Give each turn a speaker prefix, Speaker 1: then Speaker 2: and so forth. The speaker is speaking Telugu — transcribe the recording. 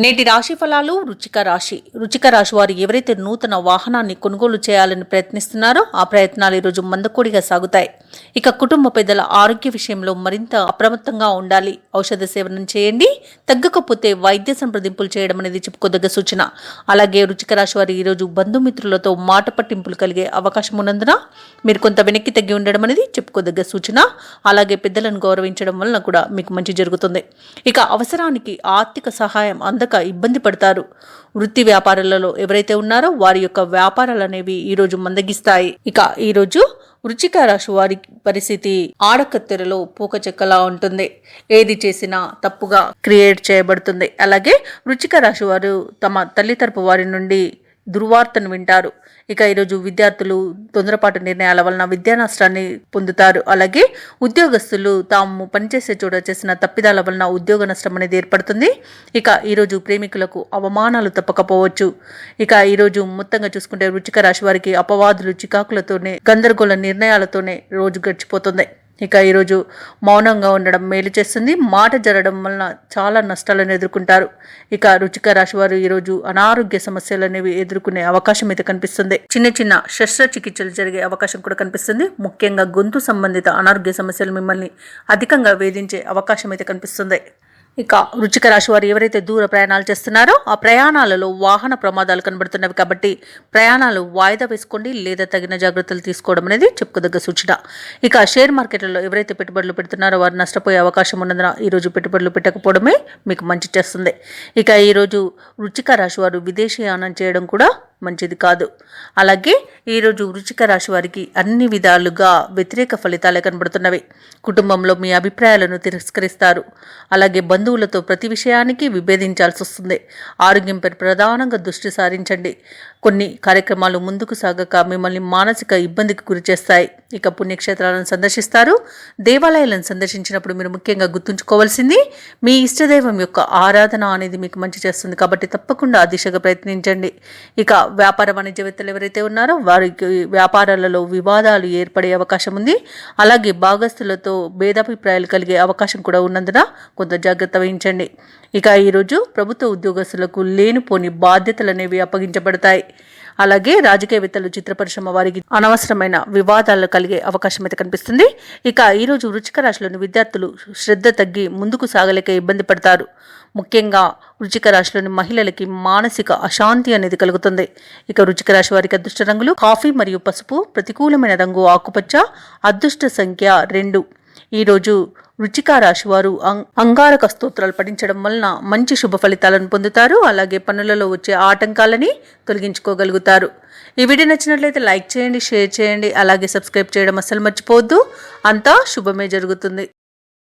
Speaker 1: నేటి రాశి ఫలాలు రుచిక రాశి వారు ఎవరైతే నూతన వాహనాన్ని కొనుగోలు చేయాలని ప్రయత్నిస్తున్నారో ఆ ప్రయత్నాలు ఈరోజు మందకొడిగా సాగుతాయి. ఇక కుటుంబ పెద్దల ఆరోగ్య విషయంలో మరింత అప్రమత్తంగా ఉండాలి. ఔషధ సేవనం చేయండి. తగ్గకపోతే వైద్య సంప్రదింపులు చేయడం అనేది చెప్పుకోదగ్గ సూచన. అలాగే రుచిక రాశి వారు ఈరోజు బంధుమిత్రులతో మాట పట్టింపులు కలిగే అవకాశం ఉన్నందున మీరు కొంత వెనక్కి తగ్గి ఉండడం అనేది చెప్పుకోదగ్గ సూచన. అలాగే పెద్దలను గౌరవించడం వలన కూడా మీకు మంచి జరుగుతుంది. ఇక అవసరానికి ఆర్థిక సహాయం అందక ఇబ్బంది పడతారు. వృత్తి వ్యాపారాలలో ఎవరైతే ఉన్నారో వారి యొక్క వ్యాపారాలు అనేవి ఈరోజు మందగిస్తాయి. ఇక ఈరోజు వృశ్చిక రాశి వారి పరిస్థితి ఆడకత్తెరలో పూకచెక్కలా ఉంటుంది. ఏది చేసినా తప్పుగా క్రియేట్ చేయబడుతుంది. అలాగే వృశ్చిక రాశి వారు తమ తల్లి తరపు వారి నుండి దుర్వార్తను వింటారు. ఇక ఈరోజు విద్యార్థులు తొందరపాటు నిర్ణయాల వలన విద్యా నష్టాన్ని పొందుతారు. అలాగే ఉద్యోగస్తులు తాము పనిచేసే చోట చేసిన తప్పిదాల వలన ఉద్యోగ నష్టం అనేది ఏర్పడుతుంది. ఇక ఈరోజు ప్రేమికులకు అవమానాలు తప్పకపోవచ్చు. ఇక ఈరోజు మొత్తంగా చూసుకుంటే వృశ్చిక రాశి వారికి అపవాదులు చికాకులతోనే గందరగోళ నిర్ణయాలతోనే రోజు గడిచిపోతుంది. ఇక ఈరోజు మౌనంగా ఉండడం మేలు చేస్తుంది. మాట జరగడం వలన చాలా నష్టాలను ఎదుర్కొంటారు. ఇక వృశ్చిక రాశి వారు ఈరోజు అనారోగ్య సమస్యలు అనేవి ఎదుర్కొనే అవకాశం అయితే కనిపిస్తుంది. చిన్న శస్త్రచికిత్సలు జరిగే అవకాశం కూడా కనిపిస్తుంది. ముఖ్యంగా గొంతు సంబంధిత అనారోగ్య సమస్యలు మిమ్మల్ని అధికంగా వేధించే అవకాశం అయితే కనిపిస్తుంది. ఇక వృశ్చిక రాశి వారు ఎవరైతే దూర ప్రయాణాలు చేస్తున్నారో ఆ ప్రయాణాలలో వాహన ప్రమాదాలు కనబడుతున్నవి కాబట్టి ప్రయాణాలు వాయిదా వేసుకోండి లేదా తగిన జాగ్రత్తలు తీసుకోవడం అనేది చెప్పుకోదగ్గ సూచన. ఇక షేర్ మార్కెట్లలో ఎవరైతే పెట్టుబడులు పెడుతున్నారో వారు నష్టపోయే అవకాశం ఉన్నందున ఈరోజు పెట్టుబడులు పెట్టకపోవడమే మీకు మంచి చేస్తుంది. ఇక ఈరోజు వృశ్చిక రాశి వారు విదేశీయానం చేయడం కూడా మంచిది కాదు. అలాగే ఈరోజు వృశ్చిక రాశి వారికి అన్ని విధాలుగా వ్యతిరేక ఫలితాలే కనబడుతున్నవి. కుటుంబంలో మీ అభిప్రాయాలను తిరస్కరిస్తారు. అలాగే బంధువులతో ప్రతి విషయానికి విభేదించాల్సి వస్తుంది. ఆరోగ్యంపై ప్రధానంగా దృష్టి సారించండి. కొన్ని కార్యక్రమాలు ముందుకు సాగక మిమ్మల్ని మానసిక ఇబ్బందికి గురి చేస్తాయి. ఇక పుణ్యక్షేత్రాలను సందర్శిస్తారు. దేవాలయాలను సందర్శించినప్పుడు మీరు ముఖ్యంగా గుర్తుంచుకోవాల్సింది మీ ఇష్టదైవం యొక్క ఆరాధన అనేది మీకు మంచి చేస్తుంది కాబట్టి తప్పకుండా ఆ దిశగా ప్రయత్నించండి. ఇక వ్యాపార వాణిజ్యవేత్తలు ఎవరైతే ఉన్నారో వారికి వ్యాపారాలలో వివాదాలు ఏర్పడే అవకాశం ఉంది. అలాగే భాగస్తులతో భేదాభిప్రాయాలు కలిగే అవకాశం కూడా ఉన్నందున కొంత జాగ్రత్త వహించండి. ఇక ఈరోజు ప్రభుత్వ ఉద్యోగస్తులకు లేనిపోని బాధ్యతలు అనేవి అప్పగించబడతాయి. అలాగే రాజకీయవేత్తలు చిత్ర పరిశ్రమ వారికి అనవసరమైన వివాదాలు కలిగే అవకాశం అయితే కనిపిస్తుంది. ఇక ఈరోజు వృశ్చిక రాశిలోని విద్యార్థులు శ్రద్ధ తగ్గి ముందుకు సాగలేక ఇబ్బంది పడతారు. ముఖ్యంగా వృశ్చిక రాశిలోని మహిళలకి మానసిక అశాంతి అనేది కలుగుతుంది. ఇక వృశ్చిక రాశి వారికి అదృష్ట రంగులు కాఫీ మరియు పసుపు, ప్రతికూలమైన రంగు ఆకుపచ్చ, అదృష్ట సంఖ్య 2. ఈరోజు వృశ్చిక రాశి వారు అంగారక స్తోత్రాలు పఠించడం వలన మంచి శుభ ఫలితాలను పొందుతారు. అలాగే పనులలో వచ్చే ఆటంకాలని తొలగించుకోగలుగుతారు. ఈ వీడియో నచ్చినట్లయితే లైక్ చేయండి, షేర్ చేయండి, అలాగే సబ్స్క్రైబ్ చేయడం అస్సలు మర్చిపోవద్దు. అంతా శుభమే జరుగుతుంది.